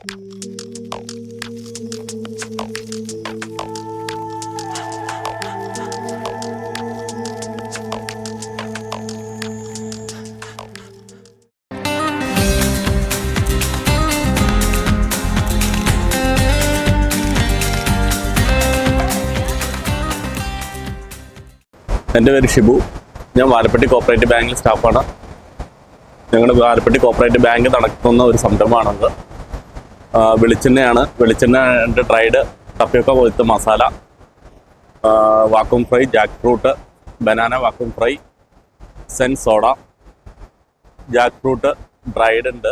എൻ്റെ പേര് ഷിബു. ഞാൻ വാരപ്പെട്ടി കോപ്പറേറ്റീവ് ബാങ്കിൽ സ്റ്റാഫാണ്. ഞങ്ങളുടെ വാരപ്പെട്ടി കോപ്പറേറ്റീവ് ബാങ്ക് നടക്കുന്ന ഒരു സംരംഭമാണത്. വെളിച്ചെണ്ണയാണ്. വെളിച്ചെണ്ണ ഡ്രൈഡ് ടപ്പിയോക്ക പോലത്തെ masala, vacuum fry, jackfruit, banana vacuum fry, സെൻ സോഡ, ജാക്ക് ഫ്രൂട്ട് ഡ്രൈഡ് ഉണ്ട്.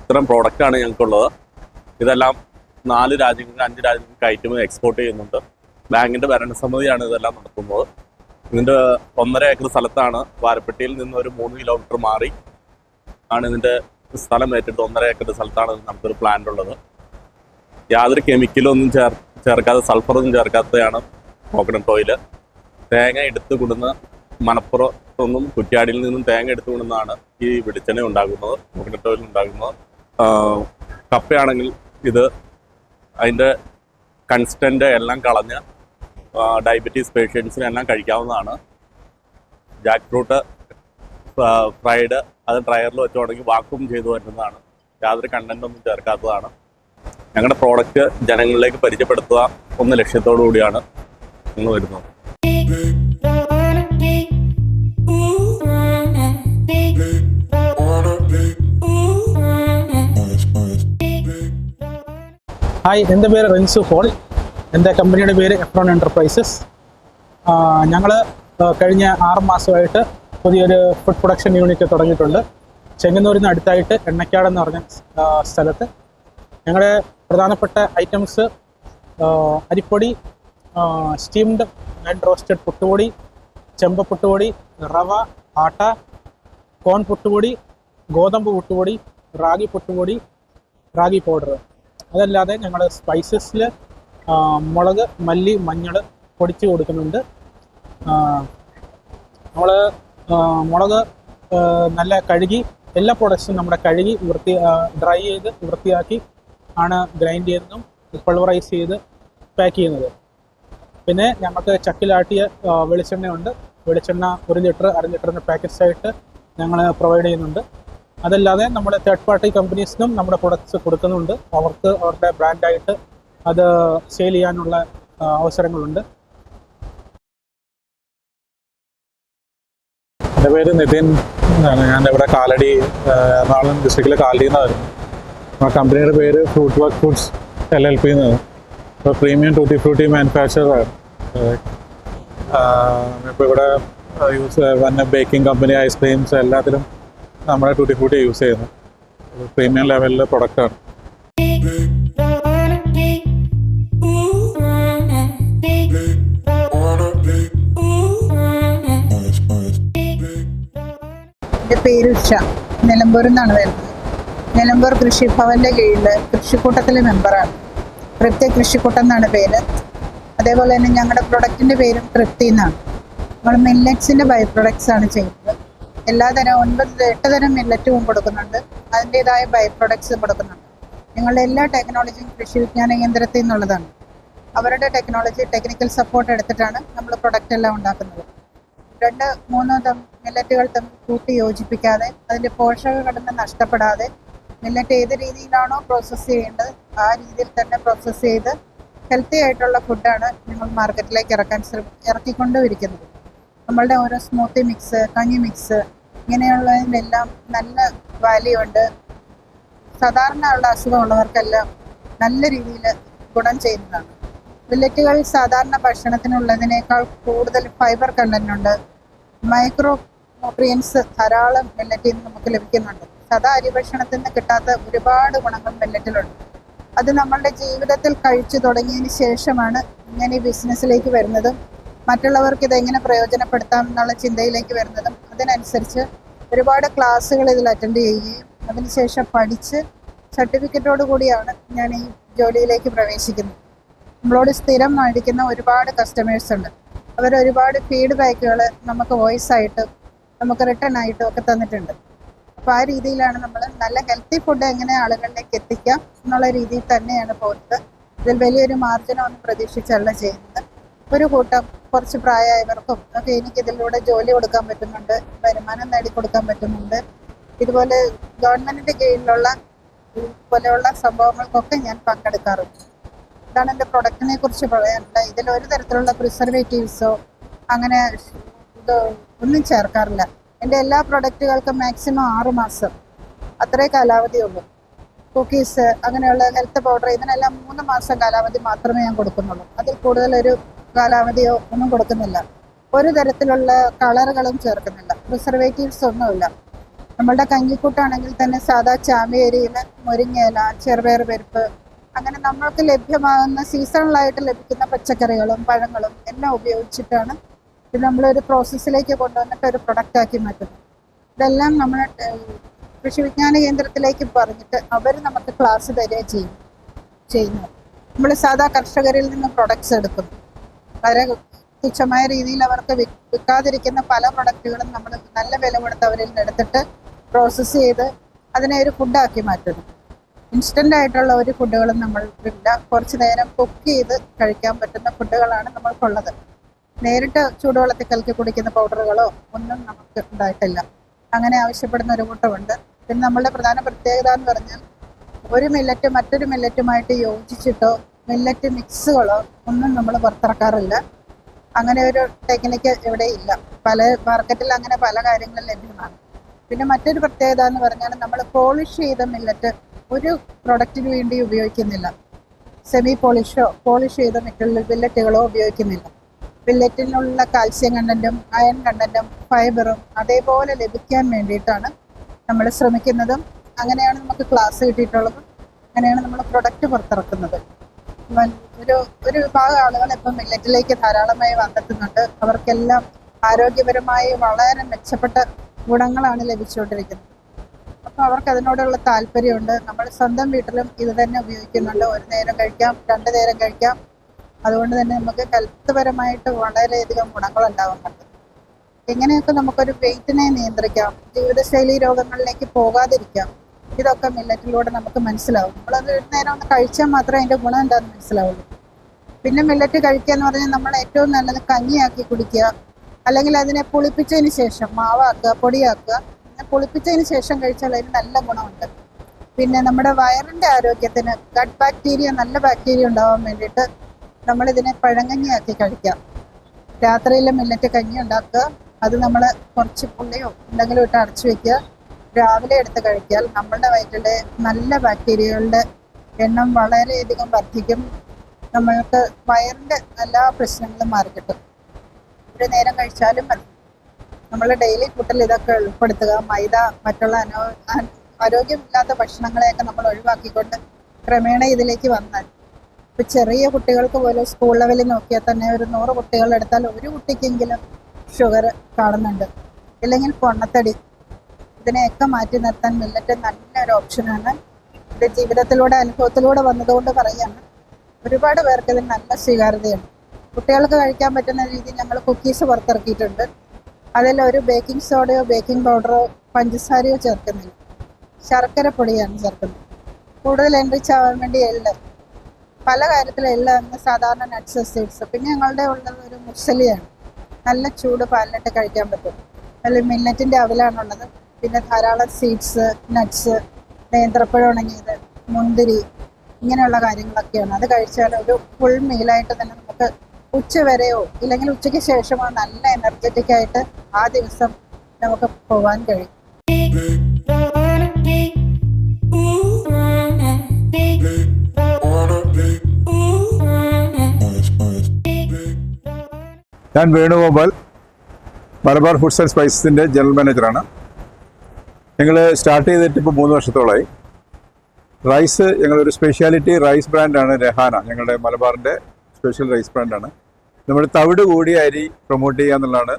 ഇത്തരം പ്രോഡക്റ്റാണ് ഞങ്ങൾക്കുള്ളത്. ഇതെല്ലാം 4 രാജ്യങ്ങൾക്ക് 5 രാജ്യങ്ങൾക്ക് ഐറ്റം എക്സ്പോർട്ട് ചെയ്യുന്നുണ്ട്. ബാങ്കിൻ്റെ ഭരണസമിതിയാണ് ഇതെല്ലാം നടത്തുന്നത്. ഇതിൻ്റെ 1.5 ഏക്കർ സ്ഥലത്താണ്. വാരപ്പെട്ടിയിൽ നിന്ന് ഒരു 3 കിലോമീറ്റർ മാറി ആണ് ഇതിൻ്റെ സ്ഥലം ഏറ്റെടുത്ത് 1.5 ഏക്കർ സ്ഥലത്താണ് നമുക്കൊരു പ്ലാന്റ് ഉള്ളത്. യാതൊരു കെമിക്കലും ഒന്നും ചേർക്കാതെ, സൾഫറൊന്നും ചേർക്കാത്തതാണ് കോക്കനട്ട് ഓയിൽ. തേങ്ങ എടുത്ത് കൊടുന്ന് മണപ്പുറത്തൊന്നും കുറ്റ്യാടിയിൽ നിന്നും തേങ്ങ എടുത്തു കൊണ്ടുവന്നാണ് ഈ വെളിച്ചെണ്ണ ഉണ്ടാകുന്നത്, കോക്കനട്ട് ഓയിൽ ഉണ്ടാകുന്നത്. കപ്പയാണെങ്കിൽ ഇത് അതിൻ്റെ കൺസ്റ്റൻ്റ് എല്ലാം കളഞ്ഞ് ഡയബറ്റീസ് പേഷ്യൻസിനെല്ലാം കഴിക്കാവുന്നതാണ്. ജാക്ക് ഫ്രൂട്ട് ഫ്രൈഡ് അത് ഡ്രയറിൽ വെച്ചുകൊണ്ടെങ്കിൽ വാക്യൂം ചെയ്തു വരുന്നതാണ്. യാതൊരു കണ്ടൻറ്റൊന്നും ചേർക്കാത്തതാണ്. ഞങ്ങളുടെ പ്രോഡക്റ്റ് ജനങ്ങളിലേക്ക് പരിചയപ്പെടുത്തുക എന്ന ലക്ഷ്യത്തോടു കൂടിയാണ് ഞങ്ങൾ വരുന്നത്. ഹായ്, എൻ്റെ പേര് റിൻസു പോൾ. എൻ്റെ കമ്പനിയുടെ പേര് എഫ്രോൺ എൻ്റർപ്രൈസസ്. ഞങ്ങൾ കഴിഞ്ഞ 6 മാസമായിട്ട് പുതിയൊരു ഫുഡ് പ്രൊഡക്ഷൻ യൂണിറ്റ് തുടങ്ങിയിട്ടുണ്ട്. ചെങ്ങന്നൂരിന് അടുത്തായിട്ട് എണ്ണക്കാട് എന്ന് പറഞ്ഞ സ്ഥലത്ത്. ഞങ്ങളുടെ പ്രധാനപ്പെട്ട ഐറ്റംസ് അരിപ്പൊടി, സ്റ്റീംഡ് ആൻഡ് റോസ്റ്റഡ് പുട്ടുപൊടി, ചെമ്പ പുട്ടുപൊടി, റവ, ആട്ട, കോൺ പുട്ടുപൊടി, ഗോതമ്പ് പുട്ടുപൊടി, റാഗി പുട്ടുപൊടി, റാഗി പൗഡർ. അതല്ലാതെ ഞങ്ങൾ സ്പൈസസിൽ മുളക്, മല്ലി, മഞ്ഞൾ പൊടിച്ച് കൊടുക്കുന്നുണ്ട്. നമ്മൾ മുളക് നല്ല കഴുകി, എല്ലാ പ്രോഡക്ട്സും നമ്മുടെ കഴുകി ഡ്രൈ ചെയ്ത് വൃത്തിയാക്കി ആണ് ഗ്രൈൻഡ് ചെയ്യുന്നതും പൾവറൈസ് ചെയ്ത് പാക്ക് ചെയ്യുന്നത്. പിന്നെ ഞങ്ങൾക്ക് ചക്കിലാട്ടിയ വെളിച്ചെണ്ണയുണ്ട്. വെളിച്ചെണ്ണ 1 ലിറ്റർ 1/2 ലിറ്ററിൻ്റെ പാക്കറ്റ്സായിട്ട് ഞങ്ങൾ പ്രൊവൈഡ് ചെയ്യുന്നുണ്ട്. അതല്ലാതെ നമ്മുടെ തേർഡ് പാർട്ടി കമ്പനീസിനും നമ്മുടെ പ്രൊഡക്ട്സ് കൊടുക്കുന്നുണ്ട്. അവർക്ക് അവരുടെ ബ്രാൻഡായിട്ട് അത് സെയിൽ ചെയ്യാനുള്ള അവസരങ്ങളുണ്ട്. എൻ്റെ പേര് നിതിൻ. ഞാനിവിടെ കാലടി, എറണാകുളം ഡിസ്ട്രിക്റ്റിലെ കാലടിയിൽ നിന്ന് വരുന്നു. ആ കമ്പനിയുടെ പേര് ഫ്രൂട്ട് വർക്ക് ഫുഡ്സ് LLP എന്നാണ്. ഇപ്പോൾ പ്രീമിയം ടൂട്ടി ഫ്രൂട്ടി മാനുഫാക്ചറാണ്. ഇപ്പോൾ ഇവിടെ ബേക്കിംഗ് കമ്പനി, ഐസ്ക്രീംസ് എല്ലാത്തിലും നമ്മുടെ ടൂട്ടി ഫ്രൂട്ടി യൂസ് ചെയ്യുന്നു. പ്രീമിയം ലെവലിലെ പ്രൊഡക്റ്റാണ്. എൻ്റെ പേര് ഉഷ. നിലമ്പൂരിൽ നിന്നാണ് വരുന്നത്. നിലമ്പൂർ കൃഷിഭവൻ്റെ കീഴിൽ കൃഷിക്കൂട്ടത്തിലെ മെമ്പറാണ്. തൃപ്തി കൃഷിക്കൂട്ടം എന്നാണ് പേര്. അതേപോലെ തന്നെ ഞങ്ങളുടെ പ്രൊഡക്റ്റിൻ്റെ പേരും തൃപ്തി എന്നാണ്. നമ്മൾ മില്ലറ്റ്സിൻ്റെ ബൈ പ്രൊഡക്ട്സ് ആണ് ചെയ്യുന്നത്. എല്ലാതരം 8 തരം മില്ലറ്റും കൊടുക്കുന്നുണ്ട്. അതിൻ്റേതായ ബൈ പ്രൊഡക്ട്സ് കൊടുക്കുന്നുണ്ട്. ഞങ്ങളുടെ എല്ലാ ടെക്നോളജിയും കൃഷി വിജ്ഞാന കേന്ദ്രത്തിൽ നിന്നുള്ളതാണ്. അവരുടെ ടെക്നിക്കൽ സപ്പോർട്ട് എടുത്തിട്ടാണ് നമ്മൾ പ്രൊഡക്റ്റ് എല്ലാം ഉണ്ടാക്കുന്നത്. 2-3 മില്ലറ്റുകൾ തമ്മിൽ കൂട്ടി യോജിപ്പിക്കാതെ, അതിൻ്റെ പോഷകഘടന നഷ്ടപ്പെടാതെ, മില്ലറ്റ് ഏത് രീതിയിലാണോ പ്രോസസ്സ് ചെയ്യേണ്ടത് ആ രീതിയിൽ തന്നെ പ്രോസസ്സ് ചെയ്ത് ഹെൽത്തി ആയിട്ടുള്ള ഫുഡാണ് ഞങ്ങൾ മാർക്കറ്റിലേക്ക് ഇറക്കിക്കൊണ്ടുമിരിക്കുന്നത്. നമ്മളുടെ ഓരോ സ്മൂത്തി മിക്സ്, കഞ്ഞി മിക്സ്, ഇങ്ങനെയുള്ളതിനെല്ലാം നല്ല വാല്യൂ ഉണ്ട്. സാധാരണ ഉള്ള അസുഖമുള്ളവർക്കെല്ലാം നല്ല രീതിയിൽ ഗുണം ചെയ്യുന്നതാണ്. മില്ലറ്റുകൾ സാധാരണ ഭക്ഷണത്തിനുള്ളതിനേക്കാൾ കൂടുതൽ ഫൈബർ കണ്ടന്റ് ഉണ്ട്. മൈക്രോ ന്യൂട്രിയൻസ് ധാരാളം മില്ലറ്റിൽ നിന്ന് നമുക്ക് ലഭിക്കുന്നുണ്ട്. സാധാ അരി ഭക്ഷണത്തിൽ നിന്ന് കിട്ടാത്ത ഒരുപാട് ഗുണങ്ങൾ മില്ലറ്റിലുണ്ട്. അത് നമ്മളുടെ ജീവിതത്തിൽ കഴിച്ചു തുടങ്ങിയതിന് ശേഷമാണ് ഞാൻ ഈ ബിസിനസ്സിലേക്ക് വരുന്നതും മറ്റുള്ളവർക്ക് ഇതെങ്ങനെ പ്രയോജനപ്പെടുത്താം എന്നുള്ള ചിന്തയിലേക്ക് വരുന്നതും. അതിനനുസരിച്ച് ഒരുപാട് ക്ലാസ്സുകൾ ഇതിൽ അറ്റൻഡ് ചെയ്യുകയും അതിനുശേഷം പഠിച്ച് സർട്ടിഫിക്കറ്റോട് കൂടിയാണ് ഞാൻ ഈ ജോലിയിലേക്ക് പ്രവേശിക്കുന്നത്. നമ്മളോട് സ്ഥിരം മേടിക്കുന്ന ഒരുപാട് കസ്റ്റമേഴ്സ് ഉണ്ട്. അവരൊരുപാട് ഫീഡ്ബാക്കുകൾ നമുക്ക് വോയിസ് ആയിട്ടും നമുക്ക് റിട്ടേൺ ആയിട്ടും ഒക്കെ തന്നിട്ടുണ്ട്. അപ്പോൾ ആ രീതിയിലാണ് നമ്മൾ നല്ല ഹെൽത്തി ഫുഡ് എങ്ങനെ ആളുകളിലേക്ക് എത്തിക്കാം എന്നുള്ള രീതിയിൽ തന്നെയാണ് പോകുന്നത്. ഇതിൽ വലിയൊരു മാർജിനൊന്നും പ്രതീക്ഷിച്ചല്ല ചെയ്യുന്നത്. ഒരു കൂട്ടം കുറച്ച് പ്രായമായവർക്കും ഒക്കെ എനിക്ക് ഇതിലൂടെ ജോലി കൊടുക്കാൻ പറ്റുന്നുണ്ട്, വരുമാനം നേടിക്കൊടുക്കാൻ പറ്റുന്നുണ്ട്. ഇതുപോലെ ഗവൺമെൻറ്റിൻ്റെ കീഴിലുള്ള പോലെയുള്ള സംഭവങ്ങൾക്കൊക്കെ ഞാൻ പങ്കെടുക്കാറുണ്ട്. ഇതാണ് എൻ്റെ പ്രൊഡക്റ്റിനെ കുറിച്ച് പറയാനുള്ളത്. ഇതിലൊരു തരത്തിലുള്ള പ്രിസർവേറ്റീവ്സോ അങ്ങനെ ഇത് ഒന്നും ചേർക്കാറില്ല. എൻ്റെ എല്ലാ പ്രൊഡക്റ്റുകൾക്കും മാക്സിമം 6 മാസം അത്രേ കാലാവധിയുള്ളൂ. കുക്കീസ് അങ്ങനെയുള്ള ഹെൽത്ത് പൗഡർ ഇതിനെല്ലാം 3 മാസം കാലാവധി മാത്രമേ ഞാൻ കൊടുക്കുന്നുള്ളൂ. അതിൽ കൂടുതലൊരു കാലാവധിയോ ഒന്നും കൊടുക്കുന്നില്ല. ഒരു തരത്തിലുള്ള കളറുകളും ചേർക്കുന്നില്ല, പ്രിസർവേറ്റീവ്സ് ഒന്നുമില്ല. നമ്മളുടെ കഞ്ഞിക്കൂട്ടാണെങ്കിൽ തന്നെ സാധാ ചാമയരിയിൽ മുരിങ്ങയില, ചെറുപയർ പരിപ്പ് അങ്ങനെ നമ്മൾക്ക് ലഭ്യമാകുന്ന സീസണലായിട്ട് ലഭിക്കുന്ന പച്ചക്കറികളും പഴങ്ങളും എല്ലാം ഉപയോഗിച്ചിട്ടാണ് ഇത് നമ്മളൊരു പ്രോസസ്സിലേക്ക് കൊണ്ടുവന്നിട്ട് ഒരു പ്രൊഡക്റ്റാക്കി മാറ്റുന്നത്. ഇതെല്ലാം നമ്മൾ കൃഷി വിജ്ഞാന കേന്ദ്രത്തിലേക്ക് പറഞ്ഞിട്ട് അവർ നമുക്ക് ക്ലാസ് തരികയും ചെയ്യുന്നു. നമ്മൾ സാധാ കർഷകരിൽ നിന്ന് പ്രൊഡക്ട്സ് എടുക്കുന്നു. വളരെ തുച്ഛമായ രീതിയിൽ അവർക്ക് വിൽക്കാതിരിക്കുന്ന പല പ്രൊഡക്റ്റുകളും നമ്മൾ നല്ല വില കൊടുത്ത് അവരിൽ നിന്ന് എടുത്തിട്ട് പ്രോസസ്സ് ചെയ്ത് അതിനെ ഒരു ഫുഡാക്കി മാറ്റുന്നു. ഇൻസ്റ്റൻ്റ് ആയിട്ടുള്ള ഒരു ഫുഡുകളും നമ്മൾക്കില്ല. കുറച്ച് നേരം കുക്ക് ചെയ്ത് കഴിക്കാൻ പറ്റുന്ന ഫുഡുകളാണ് നമ്മൾക്കുള്ളത്. നേരിട്ട് ചൂടുവെള്ളത്തിൽ കലക്കി കുടിക്കുന്ന പൗഡറുകളോ ഒന്നും നമുക്ക് ഉണ്ടായിട്ടില്ല. അങ്ങനെ ആവശ്യപ്പെടുന്ന ഒരു കൂട്ടമുണ്ട്. പിന്നെ നമ്മളുടെ പ്രധാന പ്രത്യേകത എന്ന് പറഞ്ഞാൽ ഒരു മില്ലറ്റ് മറ്റൊരു മില്ലറ്റുമായിട്ട് യോജിച്ചിട്ടോ മില്ലറ്റ് മിക്സുകളോ ഒന്നും നമ്മൾ പുറത്തിറക്കാറില്ല. അങ്ങനെ ഒരു ടെക്നിക്ക് ഇവിടെ ഇല്ല. പല മാർക്കറ്റിൽ അങ്ങനെ പല കാര്യങ്ങളും ലഭ്യമാണ്. പിന്നെ മറ്റൊരു പ്രത്യേകത എന്ന് പറഞ്ഞാൽ നമ്മൾ പോളിഷ് ചെയ്ത മില്ലറ്റ് ഒരു പ്രൊഡക്റ്റിന് വേണ്ടി ഉപയോഗിക്കുന്നില്ല. സെമി പോളിഷ് ചെയ്ത മില്ലറ്റുകളോ ഉപയോഗിക്കുന്നില്ല. മില്ലറ്റിനുള്ള കാൽസ്യം കണ്ടൻറ്റും അയൺ കണ്ടൻറ്റും ഫൈബറും അതേപോലെ ലഭിക്കാൻ വേണ്ടിയിട്ടാണ് നമ്മൾ ശ്രമിക്കുന്നതും. അങ്ങനെയാണ് നമുക്ക് ക്ലാസ് കിട്ടിയിട്ടുള്ളതും. അങ്ങനെയാണ് നമ്മൾ പ്രൊഡക്റ്റ് പുറത്തിറക്കുന്നത്. ഒരു വിഭാഗം ആളുകൾ ഇപ്പം മില്ലറ്റിലേക്ക് ധാരാളമായി വന്നെത്തുന്നുണ്ട്. അവർക്കെല്ലാം ആരോഗ്യപരമായി വളരെ മെച്ചപ്പെട്ട ഗുണങ്ങളാണ് ലഭിച്ചുകൊണ്ടിരിക്കുന്നത്. അപ്പോൾ അവർക്ക് അതിനോടുള്ള താല്പര്യമുണ്ട്. നമ്മൾ സ്വന്തം വീട്ടിലും ഇത് തന്നെ ഉപയോഗിക്കുന്നുണ്ട്. ഒരു നേരം കഴിക്കാം, 2 നേരം കഴിക്കാം. അതുകൊണ്ട് തന്നെ നമുക്ക് ഹെൽത്ത്പരമായിട്ട് വളരെയധികം ഗുണങ്ങളുണ്ടാവുന്നുണ്ട്. എങ്ങനെയൊക്കെ നമുക്കൊരു വെയിറ്റിനെ നിയന്ത്രിക്കാം, ജീവിതശൈലി രോഗങ്ങളിലേക്ക് പോകാതിരിക്കാം, ഇതൊക്കെ മില്ലറ്റിലൂടെ നമുക്ക് മനസ്സിലാവും. നമ്മളത് ഒരു നേരം ഒന്ന് കഴിച്ചാൽ മാത്രമേ അതിൻ്റെ ഗുണം എന്താണെന്ന് മനസ്സിലാവുള്ളൂ. പിന്നെ മില്ലറ്റ് കഴിക്കുക എന്ന് പറഞ്ഞാൽ നമ്മൾ ഏറ്റവും നല്ലത് കഞ്ഞിയാക്കി കുടിക്കുക, അല്ലെങ്കിൽ അതിനെ പുളിപ്പിച്ചതിന് ശേഷം മാവാക്കുക, പൊടിയാക്കുക. പുളിപ്പിച്ചതിന് ശേഷം കഴിച്ചാൽ അതിന് നല്ല ഗുണമുണ്ട്. പിന്നെ നമ്മുടെ വയറിൻ്റെ ആരോഗ്യത്തിന് ഗട്ട് ബാക്ടീരിയ, നല്ല ബാക്ടീരിയ ഉണ്ടാവാൻ വേണ്ടിയിട്ട് നമ്മളിതിനെ പഴങ്കഞ്ഞിയാക്കി കഴിക്കാം. രാത്രിയിൽ മില്ലറ്റ് കഞ്ഞി ഉണ്ടാക്കുക, അത് നമ്മൾ കുറച്ച് പുള്ളിയോ എന്തെങ്കിലും ഇട്ട് അടച്ചു വയ്ക്കുക. രാവിലെ എടുത്ത് കഴിച്ചാൽ നമ്മളുടെ വയറ്റിലെ നല്ല ബാക്ടീരിയകളുടെ എണ്ണം വളരെയധികം വർദ്ധിക്കും. നമ്മൾക്ക് വയറിൻ്റെ എല്ലാ പ്രശ്നങ്ങളും മാറിക്കിട്ടും. ഒരു നേരം കഴിച്ചാലും മതി. നമ്മൾ ഡെയിലി ഫുഡിൽ ഇതൊക്കെ ഉൾപ്പെടുത്തുക. മൈദ, മറ്റുള്ള ആരോഗ്യമില്ലാത്ത ഭക്ഷണങ്ങളെയൊക്കെ നമ്മൾ ഒഴിവാക്കിക്കൊണ്ട് ക്രമേണ ഇതിലേക്ക് വന്നാൽ ഇപ്പോൾ ചെറിയ കുട്ടികൾക്ക് പോലും സ്കൂൾ ലെവലിൽ നോക്കിയാൽ തന്നെ ഒരു 100 കുട്ടികളെടുത്താൽ ഒരു കുട്ടിക്കെങ്കിലും ഷുഗർ കാണുന്നുണ്ട്, ഇല്ലെങ്കിൽ പൊണ്ണത്തടി. ഇതിനെയൊക്കെ മാറ്റി നിർത്താൻ മില്ലറ്റ് നല്ലൊരു ഓപ്ഷനാണ്. ഇത് ജീവിതത്തിലൂടെ അനുഭവത്തിലൂടെ വന്നതുകൊണ്ട് പറയുകയാണ്. ഒരുപാട് പേർക്ക് ഇതിന് നല്ല സ്വീകാര്യതയാണ്. കുട്ടികൾക്ക് കഴിക്കാൻ പറ്റുന്ന രീതിയിൽ ഞങ്ങൾ കുക്കീസ് പുറത്തിറക്കിയിട്ടുണ്ട്. അതിൽ ഒരു ബേക്കിംഗ് സോഡയോ ബേക്കിംഗ് പൗഡറോ പഞ്ചസാരയോ ചേർക്കുന്നില്ല, ശർക്കര പൊടിയാണ് ചേർക്കുന്നത്. കൂടുതൽ എൻറിച്ച് ആവാൻ വേണ്ടി എള്ള്, പല കാര്യത്തിലും എള്ള് എന്ന് സാധാരണ നട്ട്സ്, സീഡ്സ്. പിന്നെ ഞങ്ങളുടെ ഉള്ളത് ഒരു മുസലിയാണ്, നല്ല ചൂട് പാലിലിട്ട് കഴിക്കാൻ പറ്റും. അതിൽ മില്ലറ്റിൻ്റെ അവിലാണുള്ളത്. പിന്നെ ധാരാളം സീഡ്സ്, നട്ട്സ്, നേന്ത്രപ്പഴം ഉണങ്ങിയത്, മുന്തിരി, ഇങ്ങനെയുള്ള കാര്യങ്ങളൊക്കെയാണ്. അത് കഴിച്ചാൽ ഒരു ഫുൾ മീലായിട്ട് തന്നെ നമുക്ക് ഉച്ച വരെയോ ഇല്ലെങ്കിൽ ഉച്ചയ്ക്ക് ശേഷമോ നല്ല എനർജറ്റിക് ആയിട്ട് ആ ദിവസം നമുക്ക് പോകാൻ കഴിയും. ഞാൻ വേണുഗോപാൽ, മലബാർ ഫുഡ്സ് ആൻഡ് സ്പൈസസിൻ്റെ ജനറൽ മാനേജറാണ്. ഞങ്ങൾ സ്റ്റാർട്ട് ചെയ്തിട്ട് ഇപ്പോൾ 3 വർഷത്തോളമായി. റൈസ് ഞങ്ങളൊരു സ്പെഷ്യാലിറ്റി റൈസ് ബ്രാൻഡാണ് രഹാന, ഞങ്ങളുടെ മലബാറിൻ്റെ സ്പെഷ്യൽ റൈസ് ബ്രാൻഡാണ്. നമ്മൾ തവിട് കൂടിയ അരി പ്രൊമോട്ട് ചെയ്യുക എന്നുള്ളതാണ്.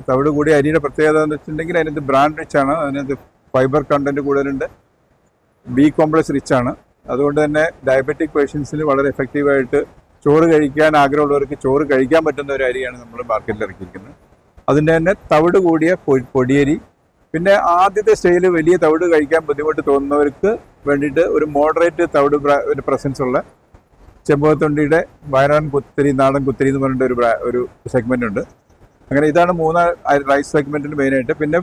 തവിട് കൂടിയ അരിയുടെ പ്രത്യേകത എന്ന് വെച്ചിട്ടുണ്ടെങ്കിൽ അതിനകത്ത് ബ്രാൻഡ് റിച്ചാണ്, അതിനകത്ത് ഫൈബർ കണ്ടൻറ്റ് കൂടുതലുണ്ട്, ബി കോംപ്ലക്സ് റിച്ചാണ്. അതുകൊണ്ട് തന്നെ ഡയബറ്റിക് പേഷ്യൻസിന് വളരെ എഫക്റ്റീവായിട്ട് ചോറ് കഴിക്കാൻ ആഗ്രഹമുള്ളവർക്ക് ചോറ് കഴിക്കാൻ പറ്റുന്ന ഒരു അരിയാണ് നമ്മൾ മാർക്കറ്റിൽ ഇറക്കിയിരിക്കുന്നത്. അതിൻ്റെ തന്നെ തവിട് കൂടിയ പൊടിയരി, പിന്നെ ആദ്യത്തെ സ്റ്റേജിൽ വലിയ തവിട് കഴിക്കാൻ ബുദ്ധിമുട്ട് തോന്നുന്നവർക്ക് വേണ്ടിയിട്ട് ഒരു മോഡറേറ്റ് തവിട് ഒരു പ്രസൻസ് ഉള്ള ചെമ്പകത്തൊണ്ടിയുടെ വയനാടൻ കുത്തിരി, നാടൻ കുത്തിരി എന്ന് പറഞ്ഞിട്ട് ഒരു സെഗ്മെൻ്റ് ഉണ്ട്. അങ്ങനെ ഇതാണ് 3 റൈസ് സെഗ്മെൻറ്റിന് മെയിനായിട്ട്. പിന്നെ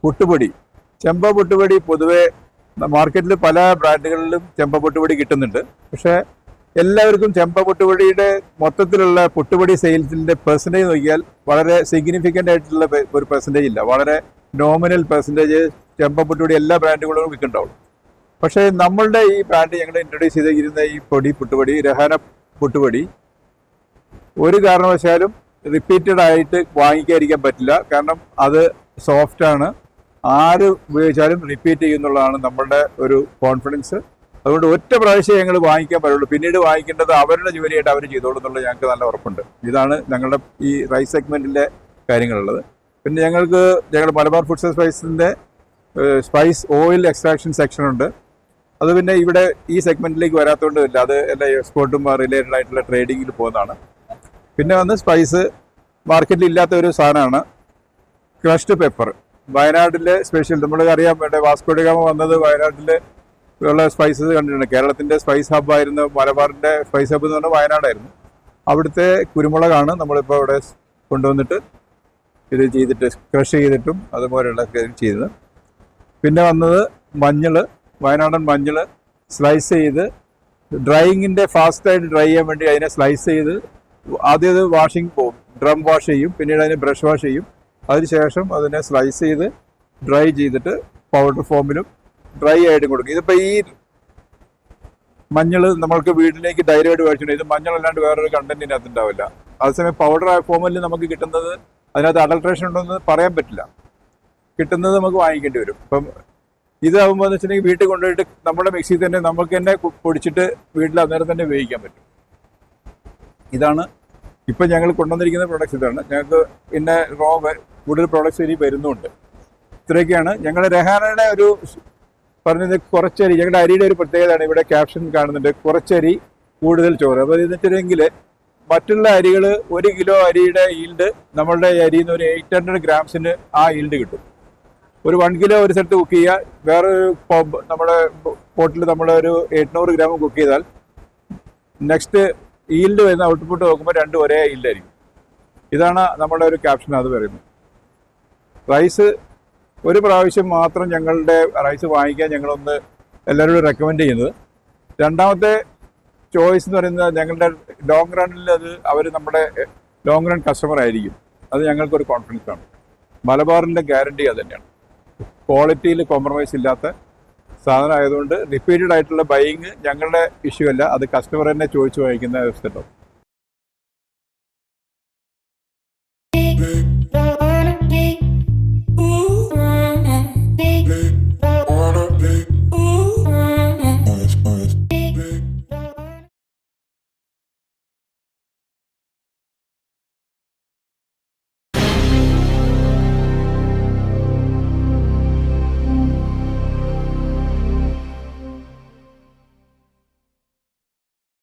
പുട്ടുപൊടി, ചെമ്പ പുട്ടുപൊടി പൊതുവേ മാർക്കറ്റിൽ പല ബ്രാൻഡുകളിലും ചെമ്പ പുട്ടുപൊടി കിട്ടുന്നുണ്ട്. പക്ഷേ എല്ലാവർക്കും ചെമ്പ പുട്ടുപൊടിയുടെ മൊത്തത്തിലുള്ള പുട്ടുപൊടി സെയിൽസിൻ്റെ പെർസെൻറ്റേജ് നോക്കിയാൽ വളരെ സിഗ്നിഫിക്കൻ്റ് ആയിട്ടുള്ള ഒരു പെർസെൻറ്റേജ് ഇല്ല. വളരെ നോമിനൽ പെർസെൻറ്റേജ് ചെമ്പ പുട്ടുപൊടി എല്ലാ ബ്രാൻഡുകളും വിൽക്കുന്നുണ്ടാവുള്ളൂ. പക്ഷേ നമ്മളുടെ ഈ ബ്രാൻഡ് ഞങ്ങൾ ഇൻട്രൊഡ്യൂസ് ചെയ്തിരുന്ന ഈ പുട്ടുപൊടി രഹാന പുട്ടുപൊടി ഒരു കാരണവശാലും റിപ്പീറ്റഡ് ആയിട്ട് വാങ്ങിക്കാതിരിക്കാൻ പറ്റില്ല. കാരണം അത് സോഫ്റ്റാണ്, ആര് ഉപയോഗിച്ചാലും റിപ്പീറ്റ് ചെയ്യുന്നുള്ളതാണ് നമ്മളുടെ ഒരു കോൺഫിഡൻസ്. അതുകൊണ്ട് ഒറ്റ പ്രാവശ്യം ഞങ്ങൾ വാങ്ങിക്കാൻ പറ്റുള്ളൂ, പിന്നീട് വാങ്ങിക്കേണ്ടത് അവരുടെ ജോലിയായിട്ട് അവർ ചെയ്തോളൂ എന്നുള്ളത് ഞങ്ങൾക്ക് നല്ല ഉറപ്പുണ്ട്. ഇതാണ് ഞങ്ങളുടെ ഈ റൈസ് സെഗ്മെൻറ്റിലെ കാര്യങ്ങളുള്ളത്. പിന്നെ ഞങ്ങളുടെ മലബാർ ഫുഡ്സ് ആൻഡ് സ്പൈസിൻ്റെ സ്പൈസ് ഓയിൽ എക്സ്ട്രാക്ഷൻ സെക്ഷൻ ഉണ്ട്. അത് പിന്നെ ഇവിടെ ഈ സെഗ്മെൻറ്റിലേക്ക് വരാത്തതുകൊണ്ട് ഇല്ല, അത് എല്ലാ എക്സ്പോർട്ടും റിലേറ്റഡ് ആയിട്ടുള്ള ട്രേഡിങ്ങിൽ പോകുന്നതാണ്. പിന്നെ വന്ന് സ്പൈസ് മാർക്കറ്റിൽ ഇല്ലാത്ത ഒരു സാധനമാണ് ക്രഷ്ഡ് പെപ്പർ. വയനാട്ടിലെ സ്പെഷ്യൽ, നമ്മൾക്ക് അറിയാൻ വേണ്ട വാസ്കോഡിഗാമ വന്നത് വയനാട്ടിൽ ഉള്ള സ്പൈസസ് കണ്ടിട്ടുണ്ട്. കേരളത്തിൻ്റെ സ്പൈസ് ഹബ്ബായിരുന്നു, മലബാറിൻ്റെ സ്പൈസ് ഹബ്ബ് എന്ന് പറഞ്ഞാൽ വയനാടായിരുന്നു. അവിടുത്തെ കുരുമുളകാണ് നമ്മളിപ്പോൾ ഇവിടെ കൊണ്ടുവന്നിട്ട് ഇത് ചെയ്തിട്ട് ക്രഷ് ചെയ്തിട്ടും അതുപോലെയുള്ള ചെയ്തത്. പിന്നെ വന്നത് മഞ്ഞൾ, വയനാടൻ മഞ്ഞൾ സ്ലൈസ് ചെയ്ത് ഡ്രൈയിങ്ങിൻ്റെ ഫാസ്റ്റായിട്ട് ഡ്രൈ ചെയ്യാൻ വേണ്ടി അതിനെ സ്ലൈസ് ചെയ്ത് ആദ്യം അത് വാഷിംഗ് പോകും, ഡ്രം വാഷ് ചെയ്യും, പിന്നീട് അതിനെ ബ്രഷ് വാഷ് ചെയ്യും. അതിനുശേഷം അതിനെ സ്ലൈസ് ചെയ്ത് ഡ്രൈ ചെയ്തിട്ട് പൗഡർ ഫോമിലും ഡ്രൈ ആയിട്ട് കൊടുക്കും. ഇതിപ്പോൾ ഈ മഞ്ഞൾ നമ്മൾക്ക് വീട്ടിലേക്ക് ധൈര്യമായിട്ട് മേടിച്ചിട്ടുണ്ട്. ഇത് മഞ്ഞൾ അല്ലാണ്ട് വേറൊരു കണ്ടന്റ് ഇതിനകത്ത് ഉണ്ടാവില്ല. അതേസമയം പൗഡർ ഫോമിൽ നമുക്ക് കിട്ടുന്നത് അതിനകത്ത് അഡൾട്രേഷൻ ഉണ്ടോയെന്ന് പറയാൻ പറ്റില്ല, കിട്ടുന്നത് നമുക്ക് വാങ്ങിക്കേണ്ടി വരും. ഇപ്പം ഇതാകുമ്പോൾ എന്ന് വെച്ചിട്ടുണ്ടെങ്കിൽ വീട്ടിൽ കൊണ്ടുപോയിട്ട് നമ്മുടെ മിക്സിയിൽ തന്നെ നമുക്ക് തന്നെ പൊടിച്ചിട്ട് വീട്ടിൽ അന്നേരം തന്നെ ഉപയോഗിക്കാൻ പറ്റും. ഇതാണ് ഇപ്പം ഞങ്ങൾ കൊണ്ടുവന്നിരിക്കുന്ന പ്രോഡക്റ്റ്സ്. ഇതാണ് ഞങ്ങൾക്ക് പിന്നെ കൂടുതൽ പ്രോഡക്റ്റ്സ് ഇനി വരുന്നുണ്ട്. ഇത്രയൊക്കെയാണ് ഞങ്ങൾ രഹാനയുടെ ഒരു പറഞ്ഞത്. കുറച്ചരി, ഞങ്ങളുടെ അരിയുടെ ഒരു പ്രത്യേകതയാണ്, ഇവിടെ ക്യാപ്ഷൻ കാണുന്നുണ്ട്, കുറച്ചരി കൂടുതൽ ചോറ്. അപ്പോൾ ഇതെന്ന് വെച്ചിട്ടുണ്ടെങ്കിൽ മറ്റുള്ള അരികൾ 1 കിലോ അരിയുടെ ഈൽഡ് നമ്മളുടെ അരിയിൽ നിന്ന് ഒരു 800 ഗ്രാംസിന് ആ ഈൽഡ് കിട്ടും. ഒരു 1 കിലോ ഒരു സ്ഥലത്ത് കുക്ക് ചെയ്യുക, വേറൊരു നമ്മുടെ പോട്ടിൽ നമ്മളൊരു 800 ഗ്രാം കുക്ക് ചെയ്താൽ നെക്സ്റ്റ് ഈൽഡ് വരുന്ന ഔട്ട്പുട്ട് നോക്കുമ്പോൾ 2 ഒരേ ഈൽഡായിരിക്കും. ഇതാണ് നമ്മുടെ ഒരു ക്യാപ്ഷൻ അത് പറയുന്നത്. റൈസ് ഒരു പ്രാവശ്യം മാത്രം ഞങ്ങളുടെ റൈസ് വാങ്ങിക്കാൻ ഞങ്ങളൊന്ന് എല്ലാവരോടും റെക്കമെൻഡ് ചെയ്യുന്നത്. രണ്ടാമത്തെ ചോയ്സ് എന്ന് പറയുന്നത് ഞങ്ങളുടെ ലോങ് റണ്ണിൽ അവർ നമ്മുടെ ലോങ് റൺ കസ്റ്റമർ ആയിരിക്കും. അത് ഞങ്ങൾക്കൊരു കോൺഫിഡൻസ് ആണ്. മലബാറിൻ്റെ ഗ്യാരണ്ടി അത് തന്നെയാണ്. ക്വാളിറ്റിയിൽ കോംപ്രമൈസ് ഇല്ലാത്ത സാധനം ആയതുകൊണ്ട് റിപ്പീറ്റഡ് ആയിട്ടുള്ള ബൈയിങ് ഞങ്ങളുടെ ഇഷ്യൂ അല്ല, അത് കസ്റ്റമർ തന്നെ ചോദിച്ചു വാങ്ങിക്കുന്ന അവസ്ഥ ഉണ്ടാവും.